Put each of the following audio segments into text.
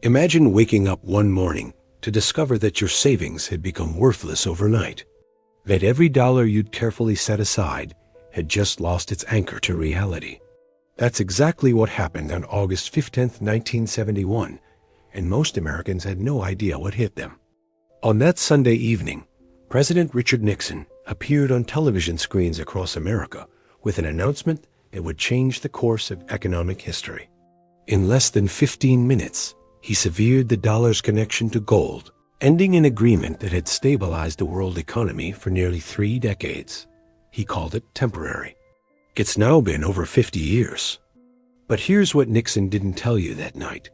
Imagine waking up one morning to discover that your savings had become worthless overnight, that every dollar you'd carefully set aside had just lost its anchor to reality. That's exactly what happened on August 15th, 1971, and most Americans had no idea what hit them. On that Sunday evening, President Richard Nixon appeared on television screens across America with an announcement that would change the course of economic history. In less than 15 minutes, he severed the dollar's connection to gold, ending an agreement that had stabilized the world economy for nearly 3 decades. He called it temporary. It's now been over 50 years. But here's what Nixon didn't tell you that night.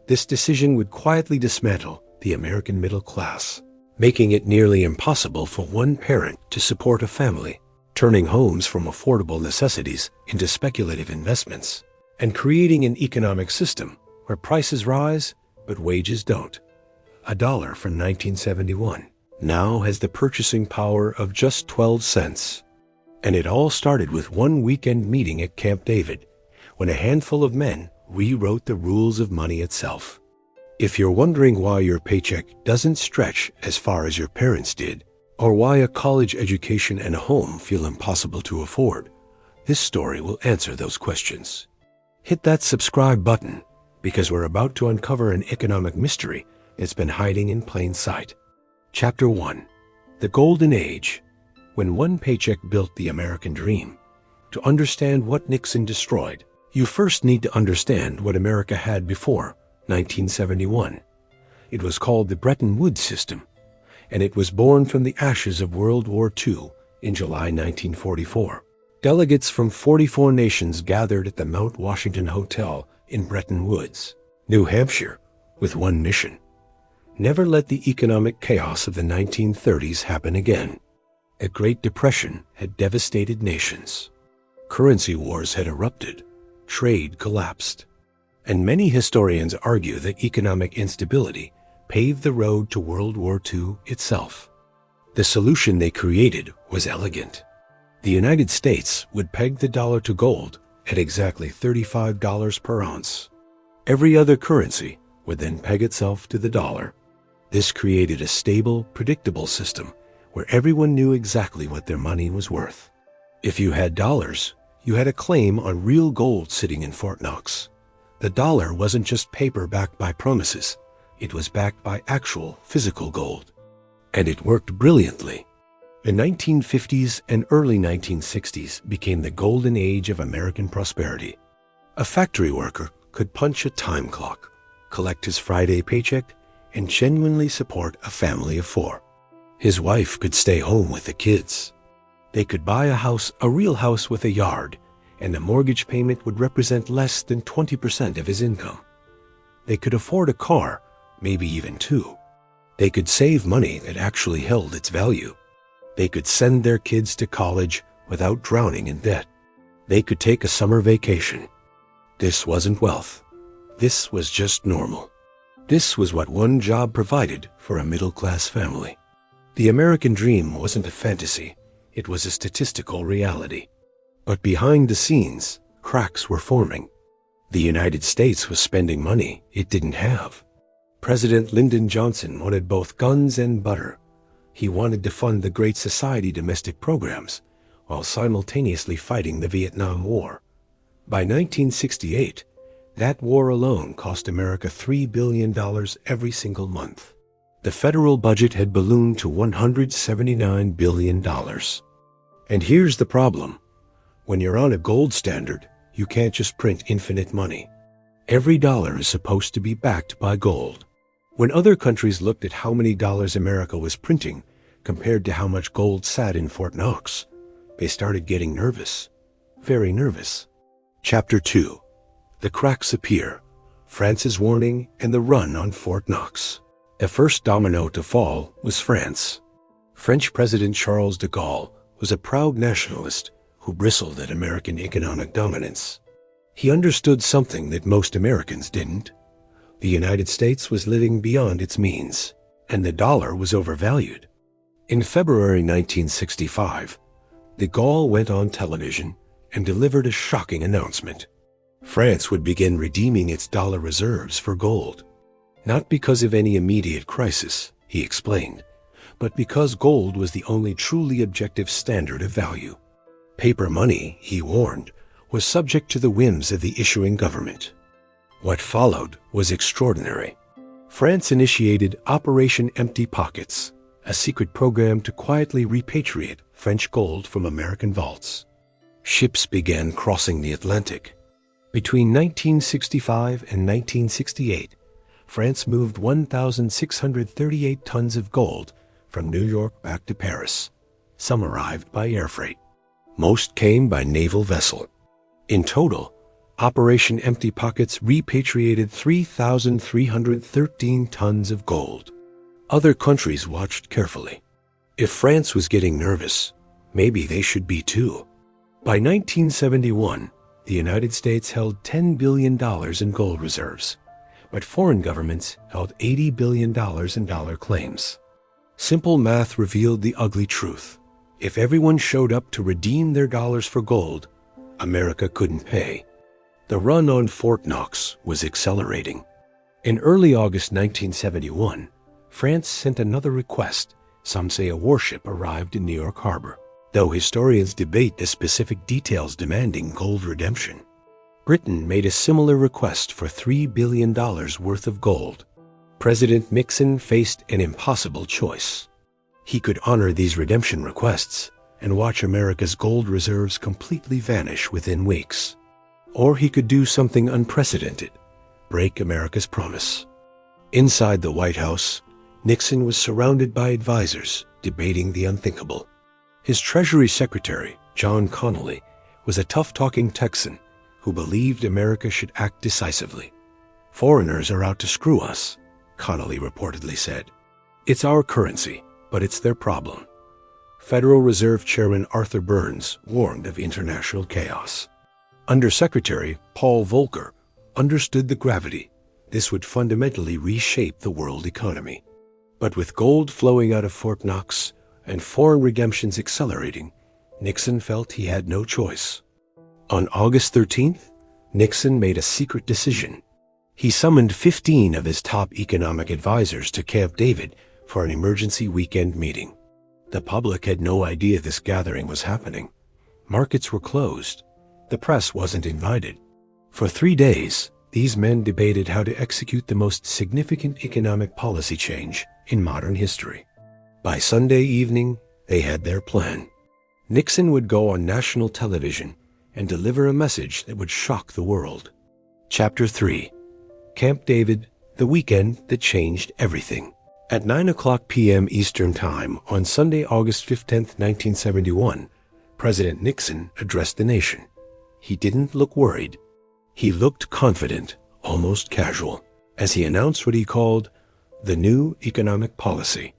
This decision would quietly dismantle the American middle class, making it nearly impossible for one parent to support a family, turning homes from affordable necessities into speculative investments, and creating an economic system where prices rise but wages don't. A dollar from 1971 now has the purchasing power of just 12 cents. And it all started with one weekend meeting at Camp David, when a handful of men rewrote the rules of money itself. If you're wondering why your paycheck doesn't stretch as far as your parents did, or why a college education and a home feel impossible to afford, this story will answer those questions. Hit that subscribe button, because we're about to uncover an economic mystery that's been hiding in plain sight. Chapter 1. The Golden Age. When one paycheck built the American dream. To understand what Nixon destroyed, you first need to understand what America had before 1971. It was called the Bretton Woods system, and it was born from the ashes of World War II in July 1944. Delegates from 44 nations gathered at the Mount Washington Hotel in Bretton Woods, New Hampshire, with one mission: never let the economic chaos of the 1930s happen again. A Great Depression had devastated nations. Currency wars had erupted. Trade collapsed. And many historians argue that economic instability paved the road to World War II itself. The solution they created was elegant. The United States would peg the dollar to gold at exactly $35 per ounce. Every other currency would then peg itself to the dollar. This created a stable, predictable system where everyone knew exactly what their money was worth. If you had dollars, you had a claim on real gold sitting in Fort Knox. The dollar wasn't just paper backed by promises. It was backed by actual physical gold. And it worked brilliantly. The 1950s and early 1960s became the golden age of American prosperity. A factory worker could punch a time clock, collect his Friday paycheck, and genuinely support a family of 4. His wife could stay home with the kids. They could buy a real house with a yard, and the mortgage payment would represent less than 20% of his income. They could afford a car, maybe even 2. They could save money that actually held its value. They could send their kids to college without drowning in debt. They could take a summer vacation. This wasn't wealth. This was just normal. This was what one job provided for a middle-class family. The American dream wasn't a fantasy. It was a statistical reality. But behind the scenes, cracks were forming. The United States was spending money it didn't have. President Lyndon Johnson wanted both guns and butter. He wanted to fund the Great Society domestic programs while simultaneously fighting the Vietnam War. By 1968, that war alone cost America $3 billion every single month. The federal budget had ballooned to $179 billion. And here's the problem. When you're on a gold standard, you can't just print infinite money. Every dollar is supposed to be backed by gold. When other countries looked at how many dollars America was printing compared to how much gold sat in Fort Knox, they started getting nervous. Very nervous. Chapter 2. The cracks appear. France's warning and the run on Fort Knox. The first domino to fall was France. French President Charles de Gaulle was a proud nationalist who bristled at American economic dominance. He understood something that most Americans didn't. The United States was living beyond its means, and the dollar was overvalued. In February 1965, de Gaulle went on television and delivered a shocking announcement. France would begin redeeming its dollar reserves for gold. Not because of any immediate crisis, he explained, but because gold was the only truly objective standard of value. Paper money, he warned, was subject to the whims of the issuing government. What followed was extraordinary. France initiated Operation Empty Pockets, a secret program to quietly repatriate French gold from American vaults. Ships began crossing the Atlantic. Between 1965 and 1968, France moved 1,638 tons of gold from New York back to Paris. Some arrived by air freight. Most came by naval vessel. In total, Operation Empty Pockets repatriated 3,313 tons of gold. Other countries watched carefully. If France was getting nervous, maybe they should be too. By 1971, the United States held $10 billion in gold reserves, but foreign governments held $80 billion in dollar claims. Simple math revealed the ugly truth. If everyone showed up to redeem their dollars for gold, America couldn't pay. The run on Fort Knox was accelerating. In early August 1971, France sent another request. Some say a warship arrived in New York Harbor, though historians debate the specific details demanding gold redemption. Britain made a similar request for $3 billion worth of gold. President Nixon faced an impossible choice. He could honor these redemption requests and watch America's gold reserves completely vanish within weeks. Or he could do something unprecedented, break America's promise. Inside the White House, Nixon was surrounded by advisors debating the unthinkable. His Treasury Secretary, John Connally, was a tough-talking Texan who believed America should act decisively. "Foreigners are out to screw us," Connally reportedly said. "It's our currency, but it's their problem." Federal Reserve Chairman Arthur Burns warned of international chaos. Undersecretary Paul Volcker understood the gravity. This would fundamentally reshape the world economy. But with gold flowing out of Fort Knox and foreign redemptions accelerating, Nixon felt he had no choice. On August 13th, Nixon made a secret decision. He summoned 15 of his top economic advisors to Camp David for an emergency weekend meeting. The public had no idea this gathering was happening. Markets were closed. The press wasn't invited. For 3 days, these men debated how to execute the most significant economic policy change in modern history. By Sunday evening, they had their plan. Nixon would go on national television and deliver a message that would shock the world. Chapter 3. Camp David, the weekend that changed everything. At 9:00 p.m. Eastern Time on Sunday, August 15, 1971, President Nixon addressed the nation. He didn't look worried. He looked confident, almost casual, as he announced what he called the new economic policy.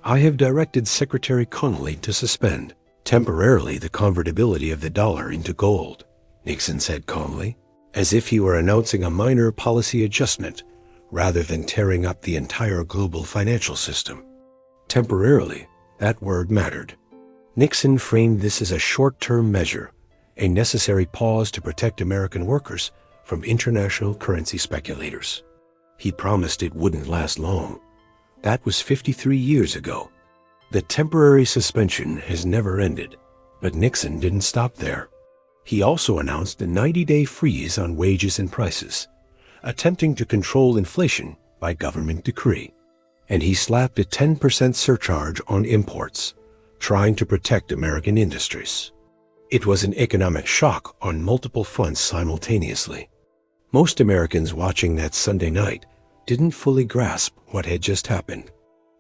"I have directed Secretary Connally to suspend temporarily the convertibility of the dollar into gold," Nixon said calmly, as if he were announcing a minor policy adjustment rather than tearing up the entire global financial system. Temporarily, that word mattered. Nixon framed this as a short-term measure, a necessary pause to protect American workers from international currency speculators. He promised it wouldn't last long. That was 53 years ago. The temporary suspension has never ended, but Nixon didn't stop there. He also announced a 90-day freeze on wages and prices, attempting to control inflation by government decree. And he slapped a 10% surcharge on imports, trying to protect American industries. It was an economic shock on multiple fronts simultaneously. Most Americans watching that Sunday night didn't fully grasp what had just happened.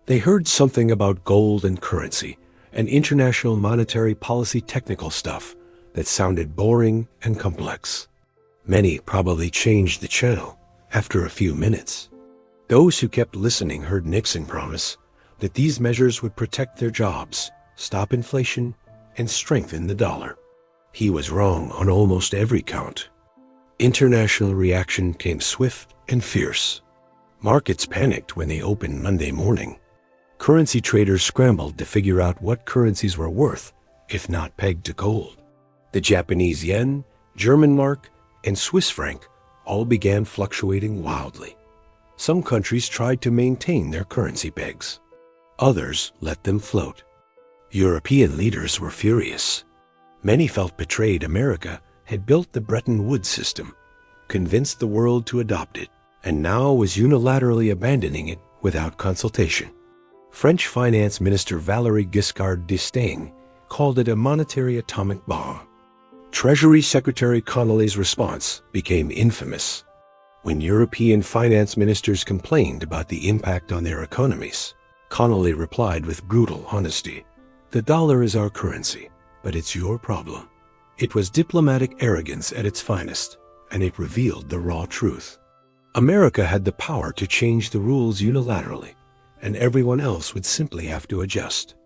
They heard something about gold and currency and international monetary policy technical stuff that sounded boring and complex. Many probably changed the channel after a few minutes. Those who kept listening heard Nixon promise that these measures would protect their jobs, stop inflation, and strengthen the dollar. He was wrong on almost every count. International reaction came swift and fierce. Markets panicked when they opened Monday morning. Currency traders scrambled to figure out what currencies were worth, if not pegged to gold. The Japanese yen, German mark, and Swiss franc all began fluctuating wildly. Some countries tried to maintain their currency pegs. Others let them float. European leaders were furious. Many felt betrayed. America had built the Bretton Woods system, convinced the world to adopt it, and now was unilaterally abandoning it without consultation. French Finance Minister Valéry Giscard d'Estaing called it a monetary atomic bomb. Treasury Secretary Connolly's response became infamous. When European finance ministers complained about the impact on their economies, Connolly replied with brutal honesty, "The dollar is our currency, but it's your problem." It was diplomatic arrogance at its finest, and it revealed the raw truth. America had the power to change the rules unilaterally, and everyone else would simply have to adjust.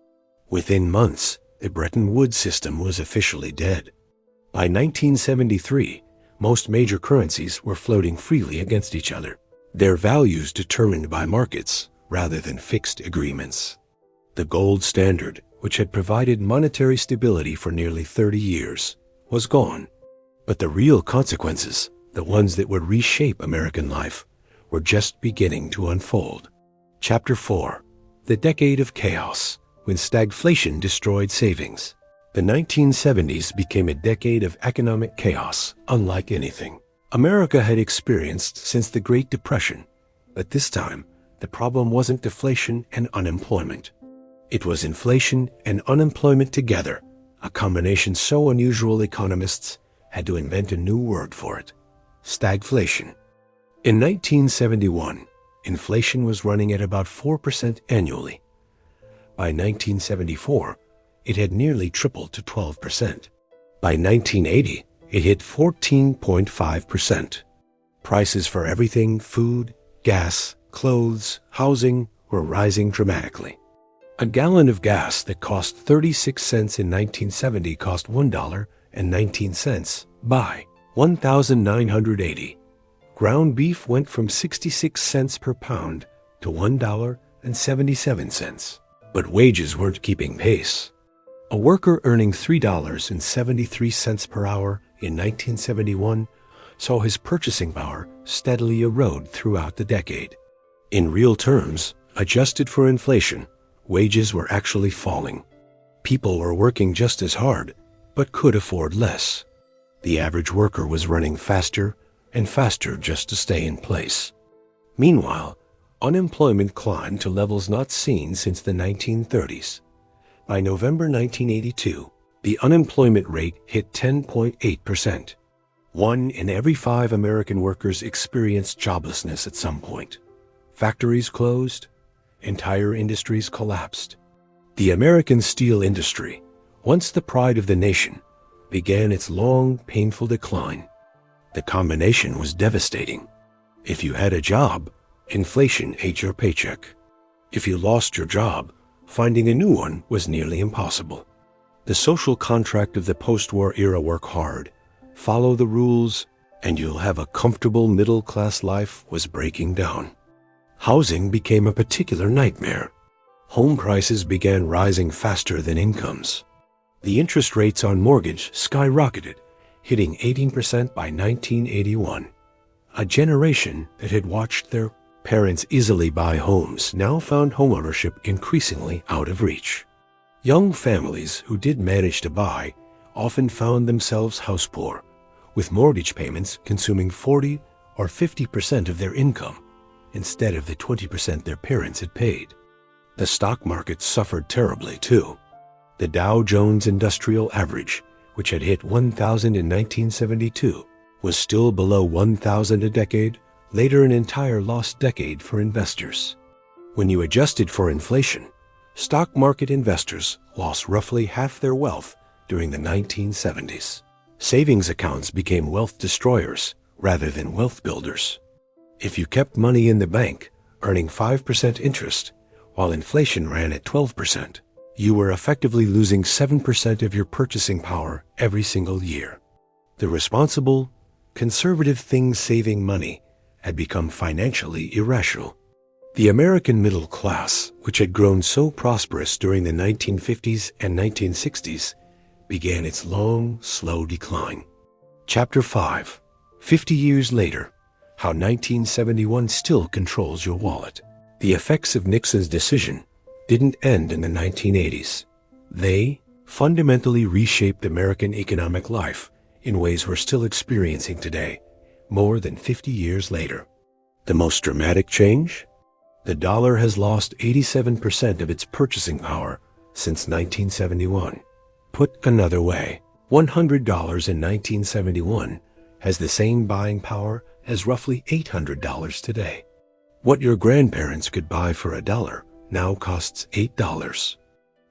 Within months, the Bretton Woods system was officially dead. By 1973, most major currencies were floating freely against each other, their values determined by markets rather than fixed agreements. The gold standard, which had provided monetary stability for nearly 30 years, was gone. But the real consequences, the ones that would reshape American life, were just beginning to unfold. Chapter 4. The Decade of Chaos, when stagflation destroyed savings. The 1970s became a decade of economic chaos, unlike anything America had experienced since the Great Depression. But this time, the problem wasn't deflation and unemployment. It was inflation and unemployment together, a combination so unusual economists had to invent a new word for it: stagflation. In 1971, inflation was running at about 4% annually. By 1974, it had nearly tripled to 12%. By 1980, it hit 14.5%. Prices for everything, food, gas, clothes, housing, were rising dramatically. A gallon of gas that cost 36 cents in 1970 cost $1.19 by 1980. Ground beef went from 66 cents per pound to $1.77. But wages weren't keeping pace. A worker earning $3.73 per hour in 1971 saw his purchasing power steadily erode throughout the decade. In real terms, adjusted for inflation, wages were actually falling. People were working just as hard, but could afford less. The average worker was running faster and faster just to stay in place. Meanwhile, unemployment climbed to levels not seen since the 1930s. By November 1982, the unemployment rate hit 10.8%. 1 in every 5 American workers experienced joblessness at some point. Factories closed. Entire industries collapsed. The American steel industry, once the pride of the nation, began its long, painful decline. The combination was devastating. If you had a job, inflation ate your paycheck. If you lost your job, finding a new one was nearly impossible. The social contract of the post-war era: work hard, follow the rules, and you'll have a comfortable middle-class life, was breaking down. Housing became a particular nightmare. Home prices began rising faster than incomes. The interest rates on mortgage skyrocketed, hitting 18% by 1981. A generation that had watched their parents easily buy homes now found homeownership increasingly out of reach. Young families who did manage to buy often found themselves house poor, with mortgage payments consuming 40 or 50% of their income instead of the 20% their parents had paid. The stock market suffered terribly too. The Dow Jones Industrial Average, which had hit 1,000 in 1972, was still below 1,000 a decade later, an entire lost decade for investors. When you adjusted for inflation, stock market investors lost roughly half their wealth during the 1970s. Savings accounts became wealth destroyers rather than wealth builders. If you kept money in the bank, earning 5% interest, while inflation ran at 12%, you were effectively losing 7% of your purchasing power every single year. The responsible, conservative things saving money had become financially irrational. The American middle class, which had grown so prosperous during the 1950s and 1960s, began its long, slow decline. Chapter 5. 50 years later, how 1971 still controls your wallet. The effects of Nixon's decision didn't end in the 1980s. They fundamentally reshaped American economic life in ways we're still experiencing today, more than 50 years later. The most dramatic change? The dollar has lost 87% of its purchasing power since 1971. Put another way, $100 in 1971 has the same buying power as roughly $800 today. What your grandparents could buy for $1 now costs $8.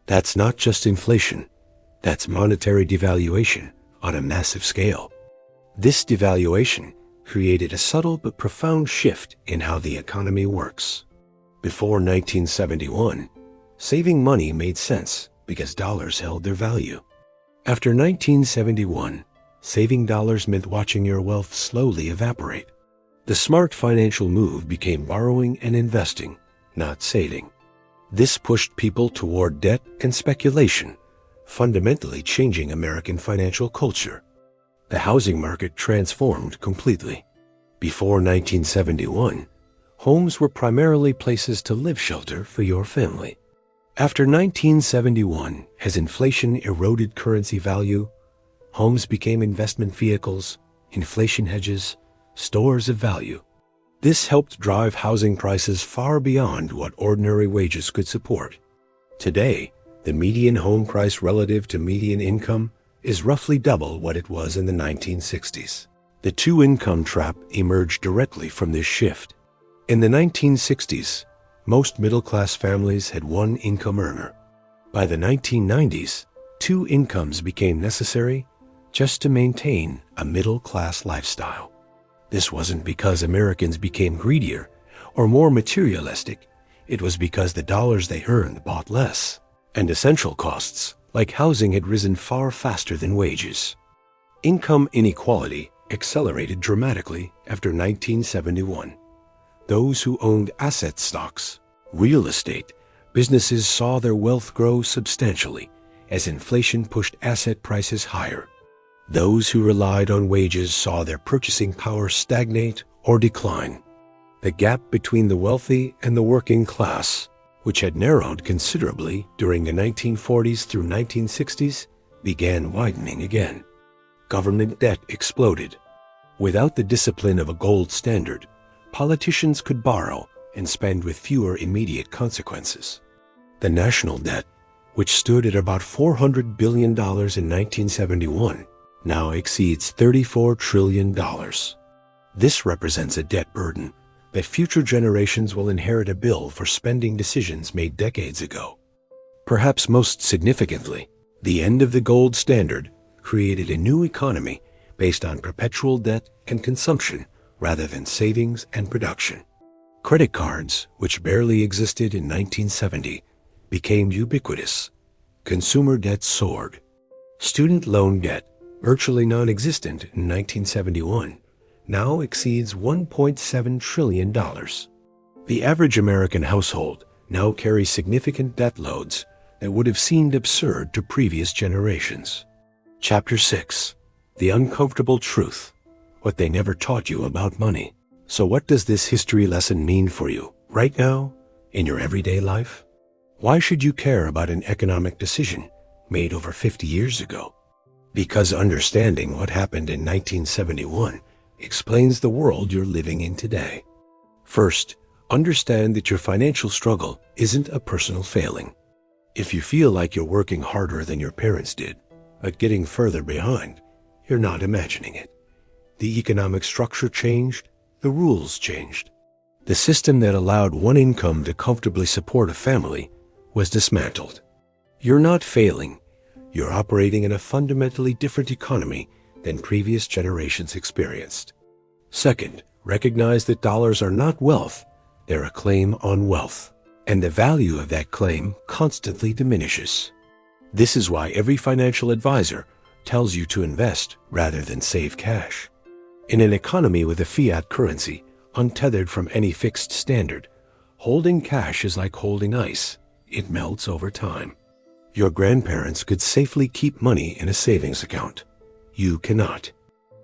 That's not just inflation, that's monetary devaluation on a massive scale. This devaluation created a subtle but profound shift in how the economy works. Before 1971, saving money made sense because dollars held their value. After 1971, saving dollars meant watching your wealth slowly evaporate. The smart financial move became borrowing and investing, not saving. This pushed people toward debt and speculation, fundamentally changing American financial culture. The housing market transformed completely. Before 1971, homes were primarily places to live shelter for your family. After 1971, as inflation eroded currency value, homes became investment vehicles, inflation hedges, stores of value. This helped drive housing prices far beyond what ordinary wages could support. Today, the median home price relative to median income is roughly double what it was in the 1960s. The two-income trap emerged directly from this shift. In the 1960s, most middle-class families had one income earner. By the 1990s, two incomes became necessary just to maintain a middle-class lifestyle. This wasn't because Americans became greedier or more materialistic. It was because the dollars they earned bought less, and essential costs, like housing, had risen far faster than wages. Income inequality accelerated dramatically after 1971. Those who owned asset stocks, real estate, businesses saw their wealth grow substantially as inflation pushed asset prices higher. Those who relied on wages saw their purchasing power stagnate or decline. The gap between the wealthy and the working class, which had narrowed considerably during the 1940s through 1960s, began widening again. Government debt exploded. Without the discipline of a gold standard, politicians could borrow and spend with fewer immediate consequences. The national debt, which stood at about $400 billion in 1971, now exceeds $34 trillion. This represents a debt burden that future generations will inherit a bill for spending decisions made decades ago. Perhaps most significantly, the end of the gold standard created a new economy based on perpetual debt and consumption rather than savings and production. Credit cards, which barely existed in 1970, became ubiquitous. Consumer debt soared. Student loan debt, virtually non-existent in 1971, now exceeds $1.7 trillion. The average American household now carries significant debt loads that would have seemed absurd to previous generations. Chapter 6. The Uncomfortable Truth. What they never taught you about money. So what does this history lesson mean for you, right now, in your everyday life? Why should you care about an economic decision made over 50 years ago? Because understanding what happened in 1971 explains the world you're living in today. First, understand that your financial struggle isn't a personal failing. If you feel like you're working harder than your parents did, but getting further behind, you're not imagining it. The economic structure changed, the rules changed. The system that allowed one income to comfortably support a family was dismantled. You're not failing. You're operating in a fundamentally different economy than previous generations experienced. Second, recognize that dollars are not wealth, they're a claim on wealth, and the value of that claim constantly diminishes. This is why every financial advisor tells you to invest rather than save cash. In an economy with a fiat currency, untethered from any fixed standard, holding cash is like holding ice. It melts over time. Your grandparents could safely keep money in a savings account. You cannot.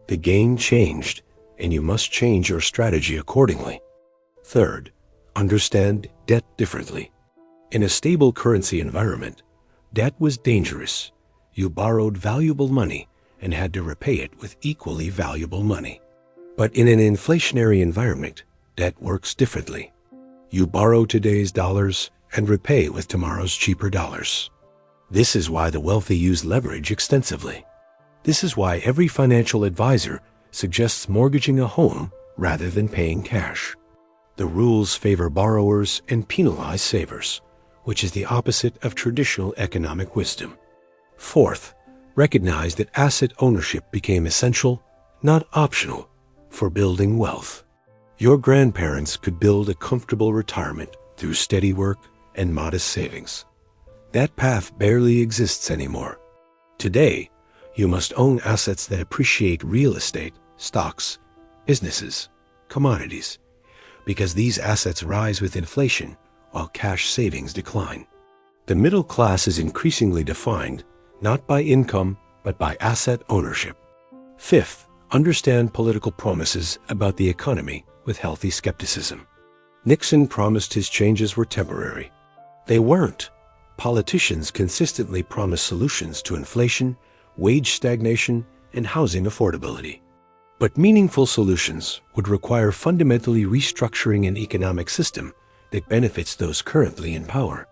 The game changed and you must change your strategy accordingly. Third, understand debt differently. In a stable currency environment, debt was dangerous. You borrowed valuable money and had to repay it with equally valuable money. But in an inflationary environment, debt works differently. You borrow today's dollars and repay with tomorrow's cheaper dollars. This is why the wealthy use leverage extensively. This is why every financial advisor suggests mortgaging a home rather than paying cash. The rules favor borrowers and penalize savers, which is the opposite of traditional economic wisdom. Fourth, recognize that asset ownership became essential, not optional, for building wealth. Your grandparents could build a comfortable retirement through steady work and modest savings. That path barely exists anymore. Today, you must own assets that appreciate: real estate, stocks, businesses, commodities, because these assets rise with inflation while cash savings decline. The middle class is increasingly defined not by income, but by asset ownership. Fifth, understand political promises about the economy with healthy skepticism. Nixon promised his changes were temporary. They weren't. Politicians consistently promised solutions to inflation, wage stagnation, and housing affordability. But meaningful solutions would require fundamentally restructuring an economic system that benefits those currently in power.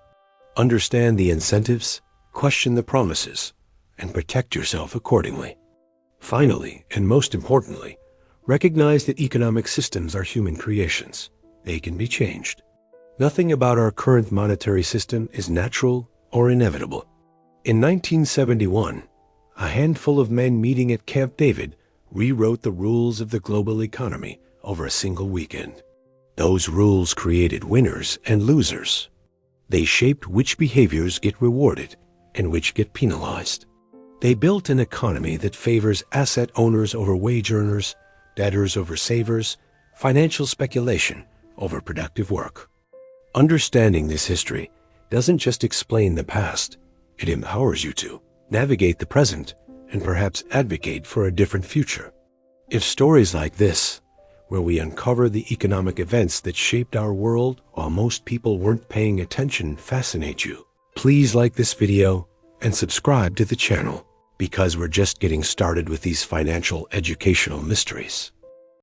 Understand the incentives, question the promises, and protect yourself accordingly. Finally, and most importantly, recognize that economic systems are human creations. They can be changed. Nothing about our current monetary system is natural or inevitable. In 1971, a handful of men meeting at Camp David rewrote the rules of the global economy over a single weekend. Those rules created winners and losers. They shaped which behaviors get rewarded and which get penalized. They built an economy that favors asset owners over wage earners, debtors over savers, financial speculation over productive work. Understanding this history doesn't just explain the past, it empowers you to navigate the present and perhaps advocate for a different future. If stories like this, where we uncover the economic events that shaped our world while most people weren't paying attention, fascinate you, please like this video and subscribe to the channel, because we're just getting started with these financial educational mysteries.